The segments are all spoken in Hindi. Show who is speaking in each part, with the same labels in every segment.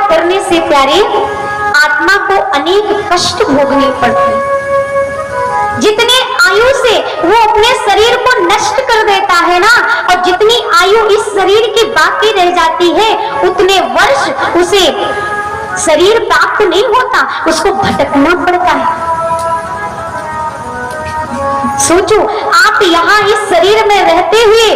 Speaker 1: करने से प्यारे आत्मा को अनेक कष्ट भोगने पड़ते। जितने आयु से वो अपने शरीर को नष्ट कर देता है ना, और जितनी आयु इस शरीर की बाकी रह जाती है, उतने वर्ष उसे शरीर प्राप्त नहीं होता, उसको भटकना पड़ता है। सोचो, आप यहाँ इस शरीर में रहते हुए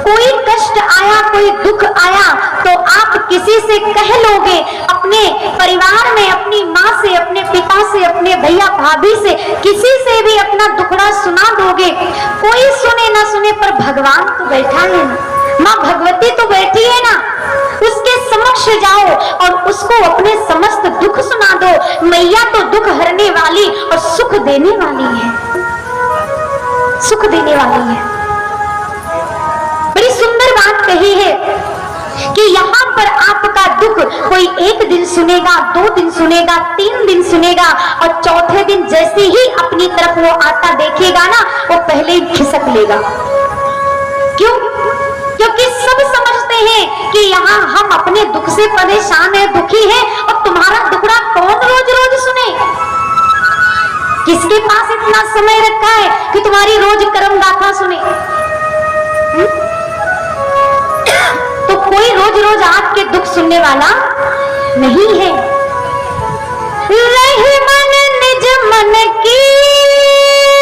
Speaker 1: कोई कष्ट आया, कोई दुख आया, तो आप किसी से कह लोगे, अपने परिवार में अपनी माँ से, अपने पिता से, अपने भैया भाभी से, किसी से भी अपना दुखड़ा सुना दोगे। कोई सुने ना सुने, पर भगवान तो बैठा है ना, माँ भगवती तो बैठी है ना, उसके समक्ष जाओ और उसको अपने समस्त दुख सुना दो। मैया तो दुख हरने वाली और सुख देने वाली है, सुख देने वाली है। बड़ी सुंदर बात कही है कि यहाँ पर आपका दुख कोई एक दिन सुनेगा, 2 दिन सुनेगा, 3 दिन सुनेगा, और चौथे दिन जैसे ही अपनी तरफ वो आता देखेगा ना, वो पहले ही खिसक लेगा। क्यों? क्योंकि सब समझते हैं कि यहाँ हम अपने दुख से परेशान है, दुखी है, और तुम्हारा दुखड़ा कौन रोज रोज सुने? किसके पास इतना समय रखा है कि तुम्हारी रोज कर्म गाथा सुने? तो कोई रोज रोज आपके दुख सुनने वाला नहीं है। रही मन निज मन की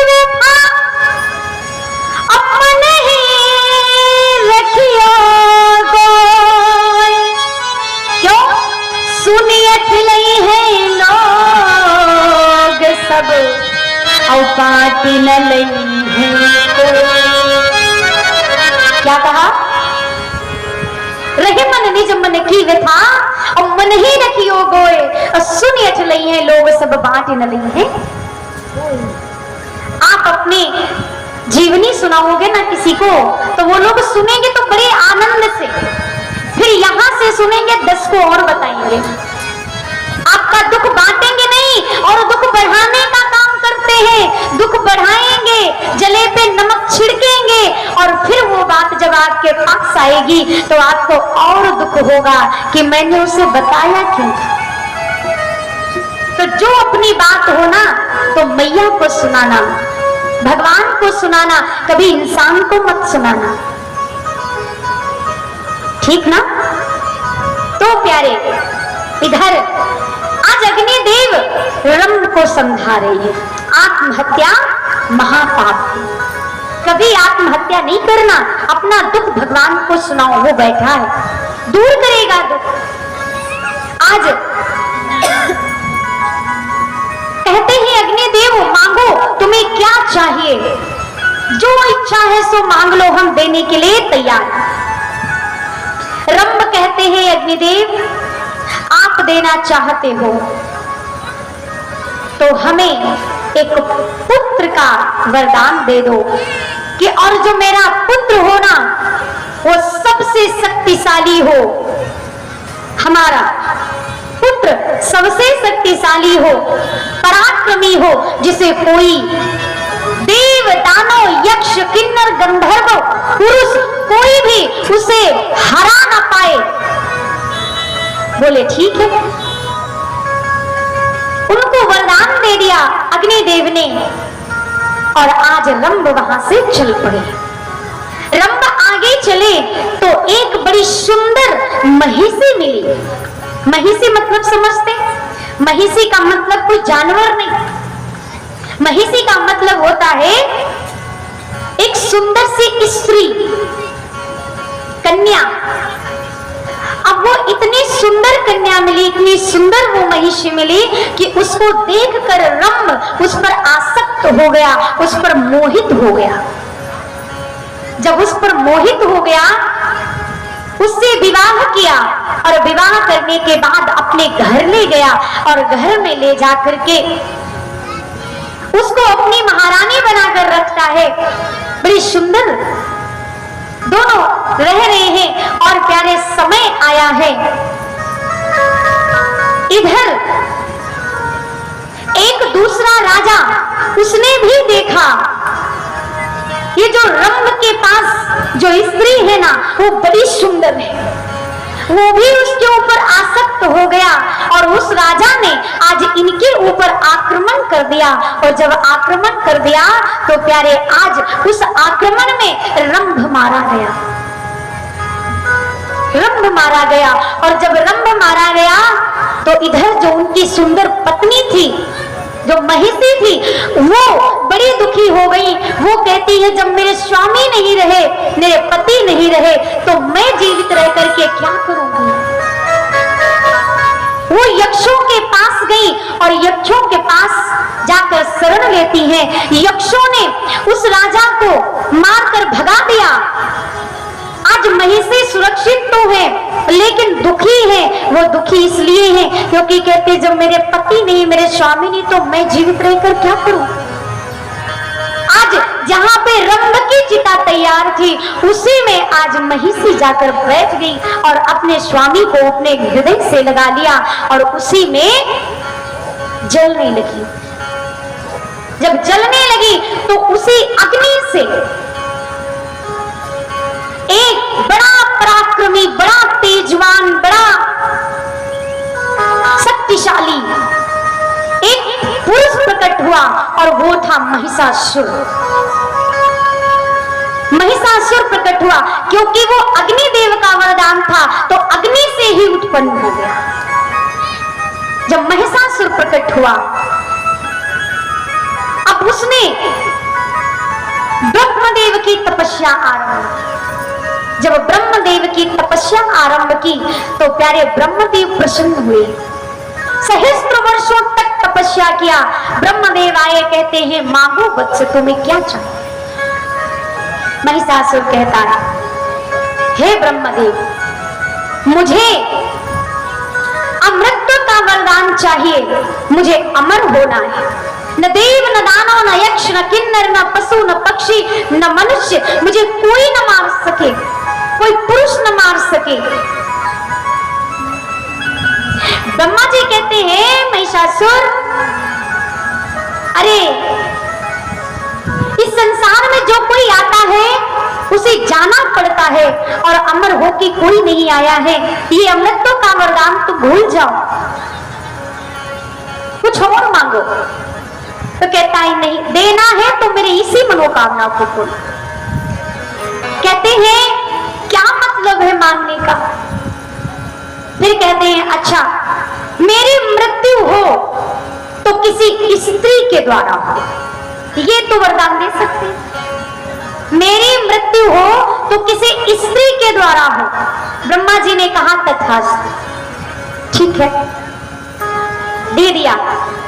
Speaker 1: व्यथा, अपन ही रखियो कोई। क्यों? सुनिए खिलई है लोग सब, और पाटी न लई है कोई। क्या कहा? रहे मन निज मन की व्यथा, और मन ही रखियो गोए, और सुनिए चलई है लोग सब, बाँट न लई है। आप अपने जीवनी सुनाओगे ना किसी को, तो वो लोग सुनेंगे तो बड़े आनंद से, फिर यहाँ से सुनेंगे 10 को और बताएंगे। आपका दुख बांटेंगे नहीं, और दुख बढ़ाने का काम करते हैं। दुख बढ़ाएंगे, जले पे नमक छिड़केंगे, और फिर वो बात जब आपके पास आएगी तो आपको और दुख होगा कि मैंने उसे बताया क्यों। तो जो अपनी बात हो ना, तो मैया को सुनाना, भगवान को सुनाना, कभी इंसान को मत सुनाना, ठीक ना? तो प्यारे, इधर आज अग्निदेव रंभ को समझा रही है, आत्महत्या महापाप है, कभी आत्महत्या नहीं करना। अपना दुख भगवान को सुनाओ, वो बैठा है, दूर करेगा दुख। आज कहते हैं अग्निदेव, मांगो, तुम्हें क्या चाहिए, जो इच्छा है सो मांग लो, हम देने के लिए तैयार। रंभ कहते हैं, अग्निदेव आप देना चाहते हो तो हमें एक पुत्र का वरदान दे दो, कि और जो मेरा पुत्र हो ना, वो सबसे शक्तिशाली हो, हमारा पुत्र सबसे शक्तिशाली हो, पराक्रमी हो, जिसे कोई देव, दानव, यक्ष, किन्नर, गंधर्व, पुरुष कोई भी उसे हरा ना पाए। बोले ठीक है। उनको वरदान दे दिया अग्निदेव ने, और आज रंभ वहां से चल पड़े। रंभ आगे चले तो एक बड़ी सुंदर महिषी मिली। महिषी मतलब समझते? महिषी का मतलब कोई जानवर नहीं, महिषी का मतलब होता है एक सुंदर सी स्त्री, कन्या। अब वो इतनी सुंदर कन्या मिली, इतनी सुंदर वो महिषी मिली कि उसको देखकर रंभ उस पर आसक्त हो गया, उस पर मोहित हो गया। जब उस पर मोहित हो गया, उससे विवाह किया, और विवाह करने के बाद अपने घर ले गया, और घर में ले जाकर के उसको अपनी महारानी बनाकर रखता है। बड़ी सुंदर दोनों रह रहे हैं, और प्यारे समय आया है। इधर एक दूसरा राजा, उसने भी देखा ये जो रंभ के पास जो स्त्री है ना, वो बड़ी सुंदर है, वो भी उसके ऊपर आसक्त हो गया और उस राजा ने आज इनके ऊपर आक्रमण कर दिया। और जब आक्रमण कर दिया तो प्यारे आज उस आक्रमण में रंभ मारा गया, रंभ मारा गया। और जब रंभ मारा गया तो इधर जो उनकी सुंदर पत्नी थी, जो महिषी थी, वो बड़ी दुखी हो गई। वो कहती है जब मेरे स्वामी नहीं रहे, मेरे पति नहीं रहे, तो मैं जीवित रह करके क्या करूंगी। वो यक्षों के पास गई और यक्षों के पास जाकर शरण लेती है। यक्षों ने उस राजा को मारकर भगा दिया। आज महिषी सुरक्षित तो है लेकिन दुखी है। वो दुखी इसलिए है क्योंकि कहते जब मेरे पति नहीं, मेरे स्वामी नहीं, तो मैं जीवित रहकर क्या करूं। आज जहां पे रंभ की चिता तैयार थी उसी में आज महिषी जाकर बैठ गई और अपने स्वामी को अपने हृदय से लगा लिया और उसी में जलने लगी। जब जलने लगी तो उसी अग्नि से एक बड़ा पराक्रमी, बड़ा तेजवान, बड़ा शक्तिशाली एक पुरुष प्रकट हुआ और वो था महिषासुर। महिषासुर प्रकट हुआ क्योंकि वो अग्निदेव का वरदान था तो अग्नि से ही उत्पन्न हो गया। जब महिषासुर प्रकट हुआ अब उसने ब्रह्मदेव की तपस्या आरंभ की। जब ब्रह्मदेव की तपस्या आरंभ की तो प्यारे ब्रह्मदेव प्रसन्न हुए। सहस्त्र वर्षों तक तपस्या किया। ब्रह्मदेव आए, कहते हैं मांगो वत्स, तुम्हें क्या चाहिए। महिषासुर कहता है हे ब्रह्मदेव, मुझे अमृत का वरदान चाहिए, मुझे अमर होना है। न देव न दानव न यक्ष न किन्नर न पशु न पक्षी न मनुष्य, मुझे कोई न मार सके, कोई पुरुष न मार सके। ब्रह्मा जी कहते हैं महिषासुर, अरे इस संसार में जो कोई आता है उसे जाना पड़ता है और अमर हो के कोई नहीं आया है। ये अमृत का वरदान तुम भूल जाओ, कुछ और मांगो। तो कहता है नहीं, देना है तो मेरे इसी मनोकामना को पूर्ण। कहते हैं क्या मतलब है मांगने का। फिर कहते हैं अच्छा मेरी मृत्यु हो तो किसी स्त्री के द्वारा हो, ये तो वरदान दे सकते हैं। मेरी मृत्यु हो तो किसी स्त्री के द्वारा हो। ब्रह्मा जी ने कहा तथास्तु, ठीक है, दे दिया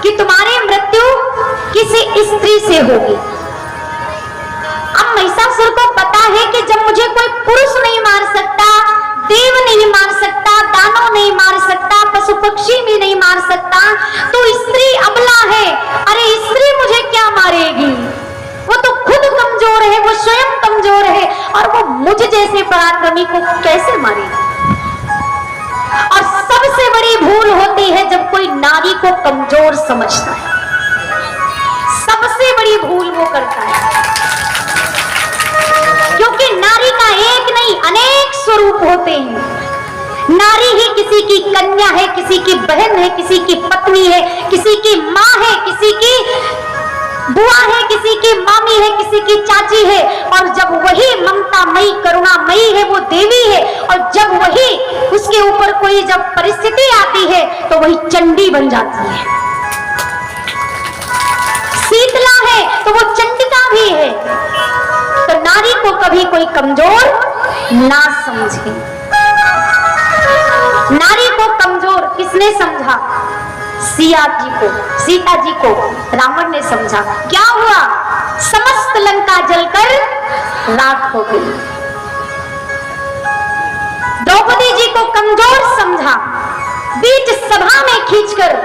Speaker 1: कि तुम्हारी मृत्यु किसी स्त्री से होगी। अब महिषासुर को पता है कि जब मुझे कोई पुरुष नहीं मार सकता, देव नहीं मार सकता, दानव नहीं मार सकता, पशु पक्षी भी नहीं मार सकता, तो स्त्री अबला है। अरे स्त्री मुझे क्या मारेगी, वो तो खुद कमजोर है, वो स्वयं कमजोर है और वो मुझ जैसे पराक्रमी को कैसे मारेगी। और सबसे बड़ी भूल होती है जब कोई नारी को कमजोर समझता है, सबसे बड़ी भूल वो करता है। क्योंकि नारी का एक नहीं अनेक स्वरूप होते हैं। नारी ही किसी की कन्या है, किसी की बहन है, किसी की पत्नी है, किसी की माँ है, किसी की बुआ है, किसी की मामी है, किसी की चाची है। और जब वही ममता मई करुणा मई है वो देवी है, और जब वही उसके ऊपर कोई जब परिस्थिति आती है तो वही चंडी बन जाती है। शीतला है तो वो चंडिका भी है। तो नारी को कभी कोई कमजोर ना समझे। नारी को कमजोर किसने समझा? सीता जी को रावण ने समझा। क्या हुआ? समस्त लंका जलकर राख हो गई। द्रौपदी जी को कमजोर समझा, बीच सभा में खींचकर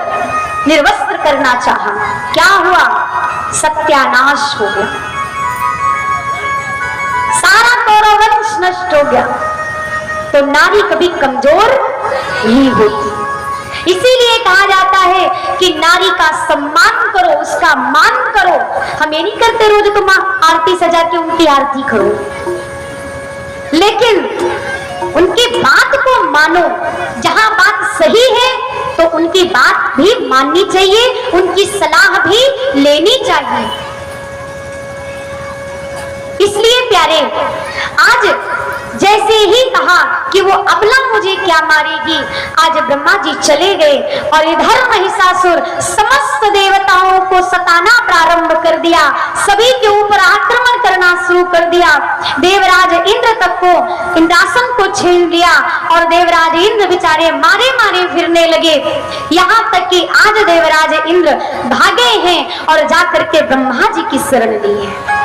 Speaker 1: निर्वस्त्र करना चाहा। क्या हुआ? सत्यानाश हो गया, सारा कौरव वंश नष्ट हो गया। तो नारी कभी कमजोर नहीं होती। इसीलिए कहा जाता है कि नारी का सम्मान करो, उसका मान करो। हम ये नहीं करते रोज तुम आरती सजा के उनकी आरती करो, लेकिन उनकी बात को मानो। जहां बात सही है तो उनकी बात भी माननी चाहिए, उनकी सलाह भी लेनी चाहिए। इसलिए प्यारे, आज जैसे ही कहा कि वो अबला मुझे क्या मारेगी, आज ब्रह्मा जी चले गए और इधर महिषासुर समस्त देवताओं को सताना प्रारंभ कर दिया, सभी के ऊपर आक्रमण करना शुरू कर दिया। देवराज इंद्र तक को इंद्रासन को छीन लिया और देवराज इंद्र बेचारे मारे मारे फिरने लगे। यहाँ तक कि आज देवराज इंद्र भागे हैं और जाकर के ब्रह्मा जी की शरण ली है।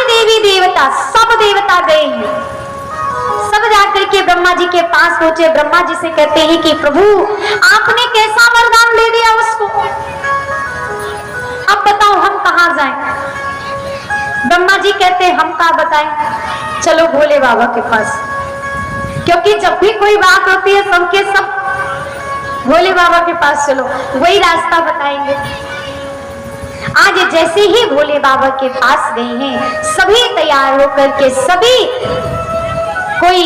Speaker 1: देवी देवता सब देवता गए हैं, सब जाकर के ब्रह्मा जी के पास पहुंचे। ब्रह्मा जी से कहते हैं कि प्रभु आपने कैसा वरदान दे दिया उसको, अब बताओ हम कहां जाएं। ब्रह्मा जी कहते हैं हम कहां बताएं, चलो भोले बाबा के पास, क्योंकि जब भी कोई बात होती है सबके सब भोले बाबा के पास चलो, वही रास्ता बताएंगे। आज जैसे ही भोले बाबा के पास गए हैं, सभी तैयार होकर के, सभी कोई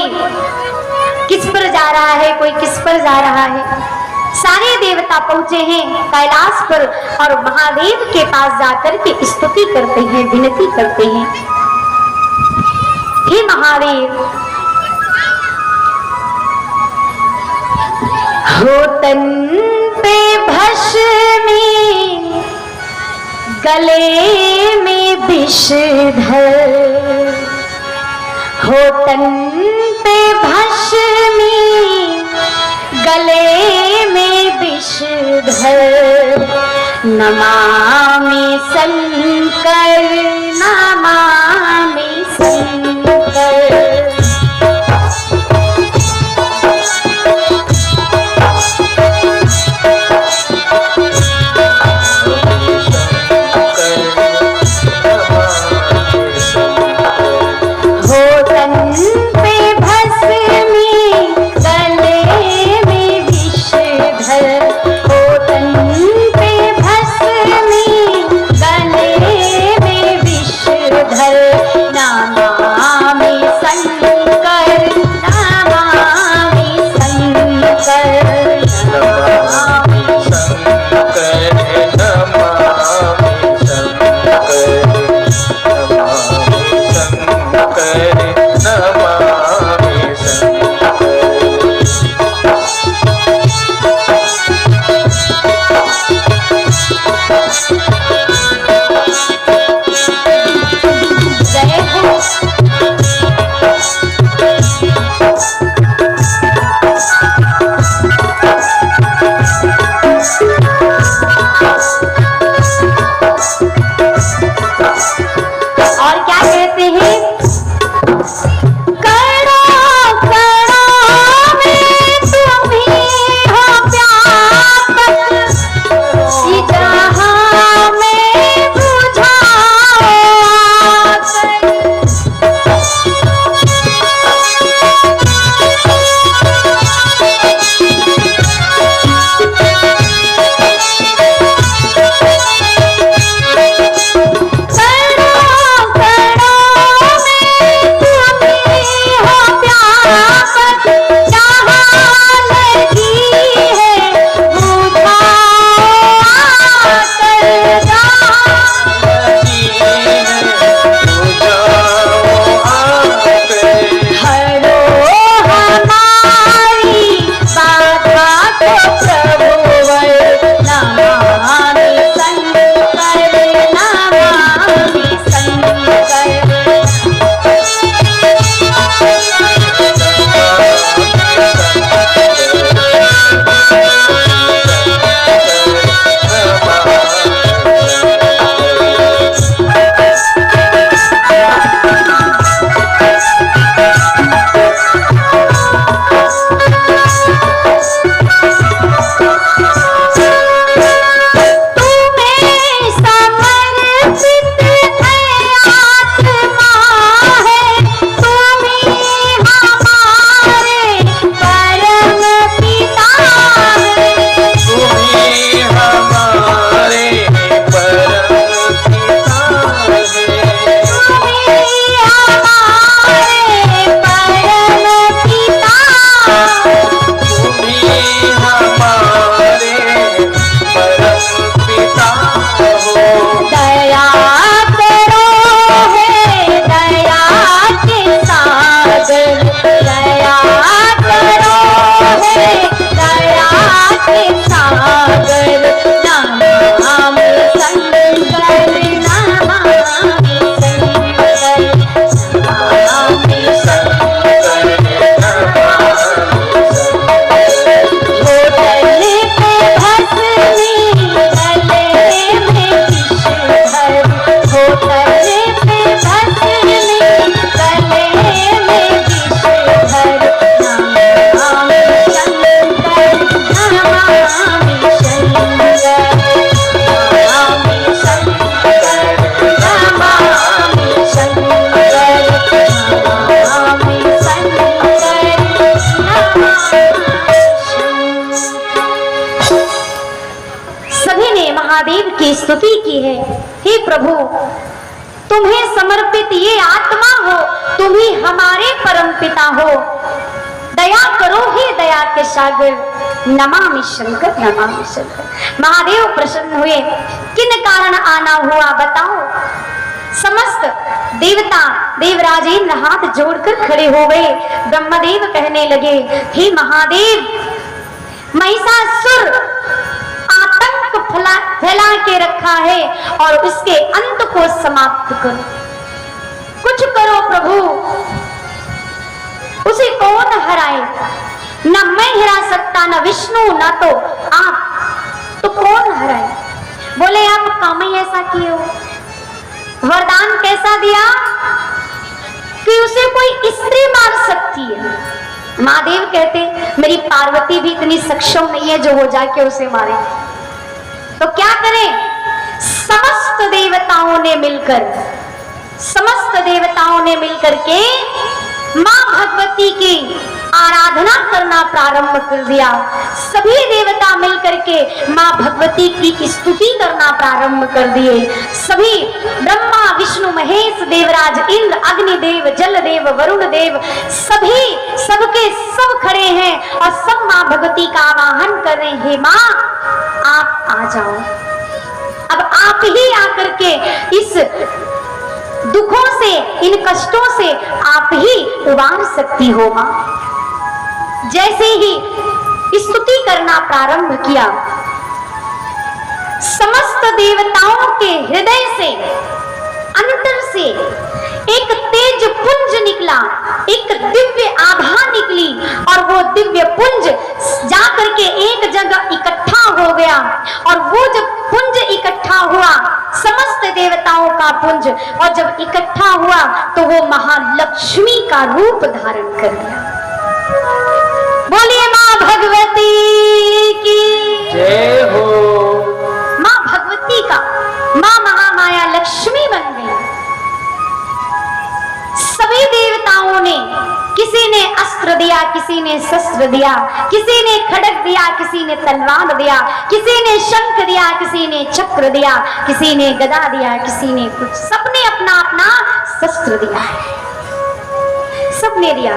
Speaker 1: किस पर जा रहा है, कोई किस पर जा रहा है, सारे देवता पहुंचे हैं कैलाश पर और महादेव के पास जाकर के स्तुति करते हैं, विनती करते हैं। हे महादेव, हो तन पे भस्मी गले में विषधर, हो तन पे भस्मी गले में विषधर, नमामि शंकर नमामि शंकर।
Speaker 2: Me
Speaker 1: उनकी स्तुति की है। हे प्रभु, तुम्हें समर्पित ये आत्मा हो, तुम ही हमारे परम पिता हो, दया करो हे दया के सागर, नमामि शंकर नमामि शंकर। महादेव प्रसन्न हुए। किन कारण आना हुआ बताओ। समस्त देवता देवराज इंद्र हाथ जोड़कर खड़े हो गए। ब्रह्मदेव कहने लगे, हे महादेव, महिषासुर आतंक फैला के रखा है और उसके अंत को समाप्त करो, कुछ करो प्रभु। उसे कौन हराए? न मैं हरा सकता, न विष्णु, न तो आप, तो कौन हराए? बोले आप काम ही ऐसा किए हो। वरदान कैसा दिया कि उसे कोई स्त्री मार सकती है। महादेव कहते, मेरी पार्वती भी इतनी सक्षम नहीं है जो हो जाके उसे मारे। तो क्या करें? समस्त देवताओं ने मिलकर के मां भगवती की आराधना करना प्रारंभ कर दिया। सभी देवता मिलकर के मां भगवती की स्तुति करना प्रारंभ कर दिए। सभी ब्रह्मा विष्णु महेश देवराज इंद्र अग्निदेव जलदेव वरुण देव सभी सबके सब खड़े हैं और सब मां भगवती का आवाहन कर रहे हैं, हे मां आप आ जाओ, अब आप ही आकर के इस दुखों से, इन कष्टों से आप ही उबार सकती हो मां। जैसे ही स्तुति करना प्रारंभ किया, समस्त देवताओं के हृदय से, अंतर से एक तेज पुंज निकला, एक दिव्य आभा निकली और वो दिव्य पुंज जाकर के एक जगह इकट्ठा हो गया। और वो जब पुंज इकट्ठा हुआ, समस्त देवताओं का पुंज, और जब इकट्ठा हुआ तो वो महालक्ष्मी का रूप धारण कर लिया। बोलिए मां भगवती की
Speaker 2: जय हो।
Speaker 1: मां भगवती का, मां महामाया लक्ष्मी बन गई। सभी देवताओं ने, किसी ने अस्त्र दिया, किसी ने शस्त्र दिया, किसी ने खड्ग दिया, किसी ने तलवार दिया, किसी ने शंख दिया, किसी ने चक्र दिया, किसी ने गदा दिया, किसी ने कुछ, सबने अपना अपना शस्त्र दिया, सबने दिया।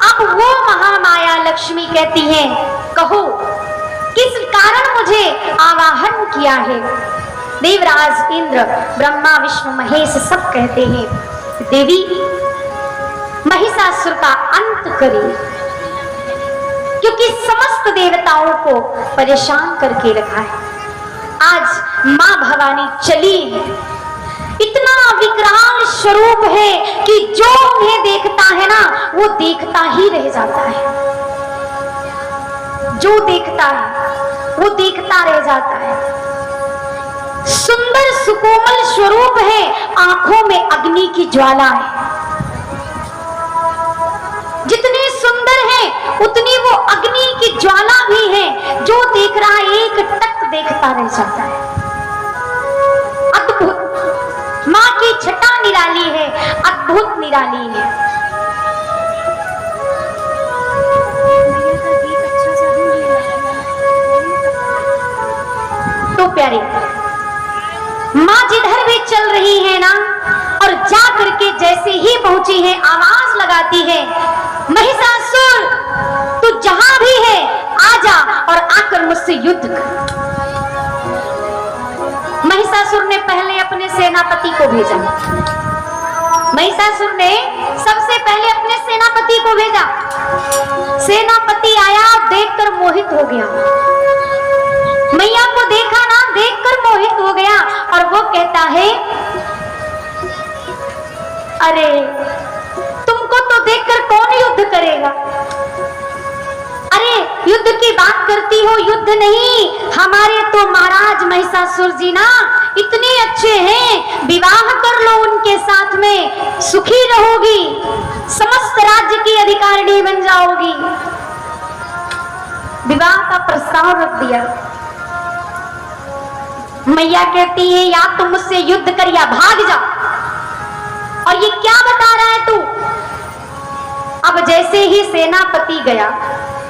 Speaker 1: अब वो महामाया लक्ष्मी कहती है, कहो किस कारण मुझे आवाहन किया है? देवराज इंद्र ब्रह्मा विष्णु महेश सब कहते हैं, देवी महिषासुर का अंत करिए, क्योंकि समस्त देवताओं को परेशान करके रखा है। आज मां भवानी चली है, इतना विकराल स्वरूप है कि जो उन्हें देखता है ना, वो देखता ही रह जाता है। जो देखता है वो देखता रह जाता है। सुंदर सुकोमल स्वरूप है, आंखों में अग्नि की ज्वाला है। जितनी सुंदर है उतनी वो अग्नि की ज्वाला भी है। जो देख रहा है एक टक देखता रह जाता है। अद्भुत मां की छटा निराली है, अद्भुत निराली है। तो प्यारे, मां जिधर भी चल रही है ना, और जा करके जैसे ही पहुंची है आवाज लगाती है, महिषासुर तू जहां भी है आजा और आकर मुझसे युद्ध कर। महिषासुर ने पहले अपने सेनापति को भेजा। महिषासुर ने सबसे पहले अपने सेनापति को भेजा। सेनापति आया, देखकर मोहित हो गया। मैया को देखा ना, देखकर मोहित हो गया और वो कहता है, अरे तुमको तो देखकर कौन युद्ध करेगा? अरे युद्ध की बात करती हो, युद्ध नहीं, हमारे तो महाराज महिषासुर जी ना इतने अच्छे हैं, विवाह कर लो उनके साथ में, सुखी रहोगी, समस्त राज्य की अधिकारिणी बन जाओगी। विवाह का प्रस्ताव रख दिया। मैया कहती है, या तुम मुझसे युद्ध कर या भाग जा। और ये क्या बता रहा है तू? अब जैसे ही सेनापति गया,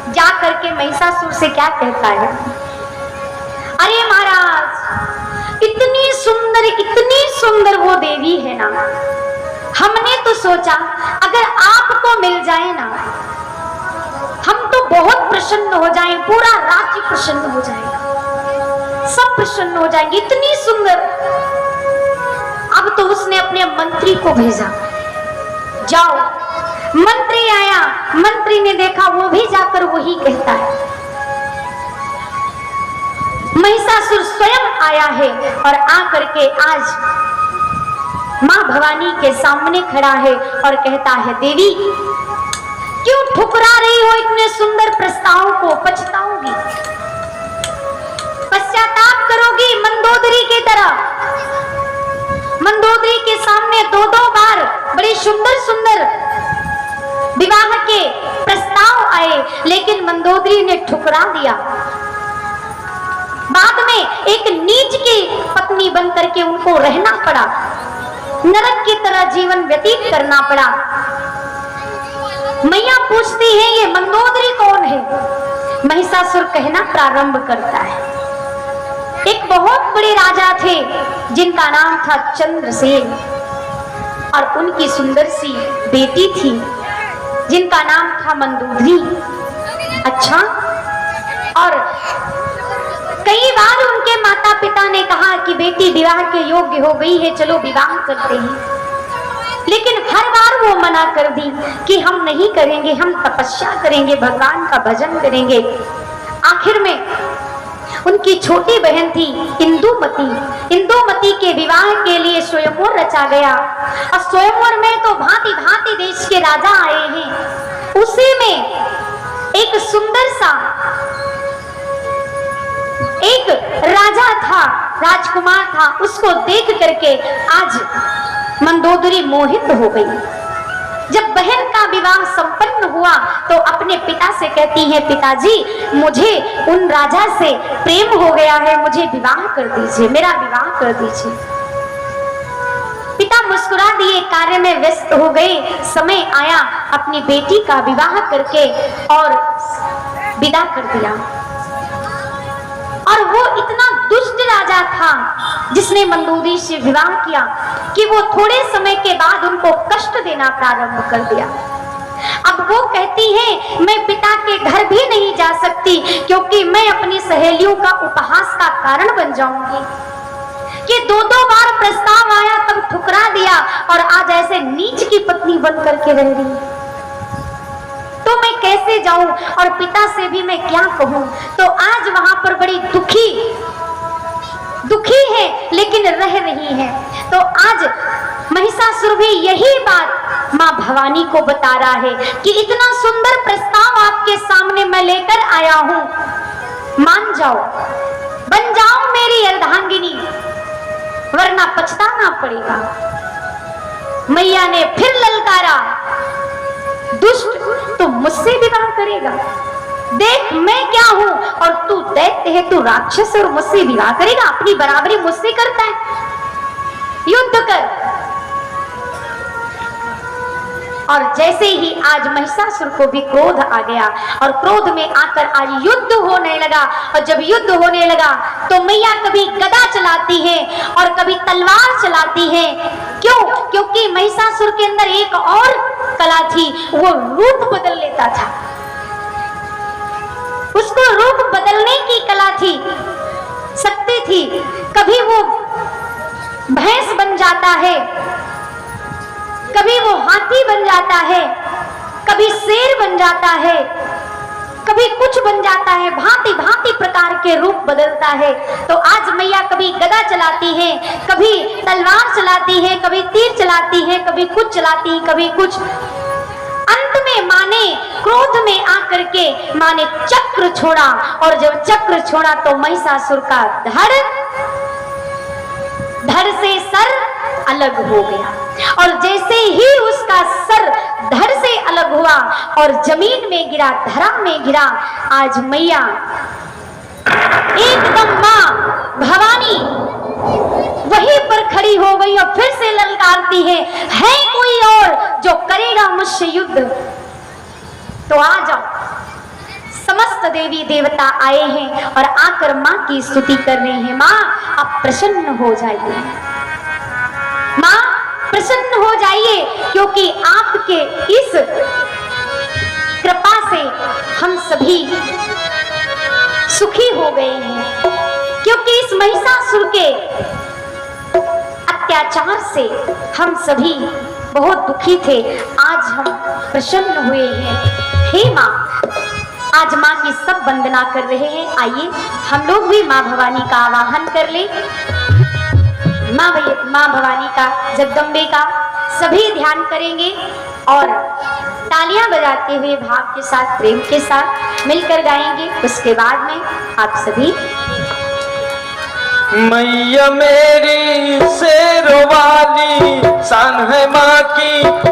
Speaker 1: जा करके महिषासुर से क्या कहता है, अरे महाराज इतनी सुंदर वो देवी है ना। हमने तो सोचा अगर आपको मिल जाए ना, हम तो बहुत प्रसन्न हो जाएं, पूरा राज्य प्रसन्न हो जाएगा, सब प्रसन्न हो जाएंगे, इतनी सुंदर। अब तो उसने अपने मंत्री को भेजा, जाओ। मंत्री आया, मंत्री ने देखा, वो भी जाकर वही कहता है। महिषासुर स्वयं आया है और आकर के आज मां भवानी के सामने खड़ा है और कहता है, देवी क्यों ठुकरा रही हो इतने सुंदर प्रस्ताव को? पछताओगी, पश्चाताप करोगी मंदोदरी की तरह। मंदोदरी के सामने दो बार बड़े सुंदर सुंदर विवाह के प्रस्ताव आए, लेकिन मंदोदरी ने ठुकरा दिया। बाद में एक नीच की पत्नी बनकर के उनको रहना पड़ा, नरक की तरह जीवन व्यतीत करना पड़ा। मैया पूछती है, ये मंदोदरी कौन है? महिषासुर कहना प्रारंभ करता है। एक बहुत बड़े राजा थे जिनका नाम था चंद्रसेन, और उनकी सुंदर सी बेटी थी जिनका नाम था मंदोदरी। अच्छा, और कई बार उनके माता पिता ने कहा कि बेटी विवाह के योग्य हो गई है, चलो विवाह करते हैं, लेकिन हर बार वो मना कर दी कि हम नहीं करेंगे, हम तपस्या करेंगे, भगवान का भजन करेंगे। आखिर में उनकी छोटी बहन थी इंदुमती, इंदुमती के विवाह के लिए स्वयंवर रचा गया, और स्वयंवर में तो भांति भांति देश के राजा आए हैं। उसी में एक सुंदर सा एक राजा था, राजकुमार था, उसको देख करके आज मंदोदरी मोहित हो गई। जब बहन का विवाह संपन्न हुआ तो अपने पिता से कहती है, पिताजी मुझे उन राजा से प्रेम हो गया है, मुझे विवाह कर दीजिए, मेरा विवाह कर दीजिए। पिता मुस्कुरा दिए, कार्य में व्यस्त हो गए। समय आया, अपनी बेटी का विवाह करके और विदा कर दिया। और वो इतना दुष्ट राजा था जिसने मंदोदरी से विवाह किया कि वो थोड़े समय के बाद उनको कष्ट देना प्रारंभ कर दिया। अब वो कहती है, मैं पिता के घर भी नहीं जा सकती क्योंकि मैं अपनी सहेलियों का उपहास का कारण बन जाऊंगी। कि दो बार प्रस्ताव आया तब ठुकरा दिया, और आज ऐसे नीच की पत्नी बन करके रह रही है, तो मैं कैसे जाऊं? और पिता से भी मैं क्या कहूं? तो आज वहां पर बड़ी दुखी है, लेकिन रह रही है। तो आज महिषासुर भी यही बात मां भवानी को बता रहा है कि इतना सुंदर प्रस्ताव आपके सामने मैं लेकर आया हूं, मान जाओ, बन जाओ मेरी अर्धांगिनी, वरना पछताना पड़ेगा। मैया ने फिर ललकारा, दुष्ट तू मुझसे विवाह करेगा? देख मैं क्या हूं और तू दैत्य है, तू राक्षस और मुझसे विवाह करेगा? अपनी बराबरी मुझसे करता है, युद्ध कर। और जैसे ही आज महिषासुर को भी क्रोध आ गया और क्रोध में आकर आज युद्ध होने लगा। और जब युद्ध होने लगा तो मैया कभी गदा चलाती है और कभी तलवार चलाती है। क्यों? क्योंकि महिषासुर के अंदर एक और कला थी, वो रूप बदल लेता था, उसको रूप बदलने की कला थी, शक्ति थी। कभी वो भैंस बन जाता है, कभी वो हाथी बन जाता है, कभी शेर बन जाता है, कभी कुछ बन जाता है, भांति भांति प्रकार के रूप बदलता है। तो आज मैया कभी गदा चलाती है, कभी तलवार चलाती है, कभी तीर चलाती है, कभी कुछ चलाती है, कभी कुछ। अंत में माँ ने क्रोध में आकर के माँ ने चक्र छोड़ा, और जब चक्र छोड़ा तो महिषासुर का धड़ से सर अलग हो गया। और जैसे ही उसका सर धड़ से अलग हुआ और जमीन में गिरा, धरा में गिरा, आज मैया एकदम मां भवानी वहीं पर खड़ी हो गई और फिर से ललकारती है कोई और जो करेगा मुझसे युद्ध तो आ जाओ। समस्त देवी देवता आए हैं और आकर माँ की स्तुति कर रहे हैं। माँ आप प्रसन्न हो जाइए, माँ प्रसन्न हो जाइए, क्योंकि आपके इस कृपा से हम सभी सुखी हो गए हैं। क्योंकि इस महिषासुर के अत्याचार से हम सभी बहुत दुखी थे, आज हम प्रसन्न हुए हैं। हे माँ, आज माँ की सब वंदना कर रहे हैं। आइए हम लोग भी माँ भवानी का आवाहन कर ले। माँ भवानी का, जगदम्बे का सभी ध्यान करेंगे और तालियां बजाते हुए भाव के साथ, प्रेम के साथ मिलकर गाएंगे। उसके बाद में आप सभी
Speaker 2: मैया मेरी शेरवाली शान है माँ की।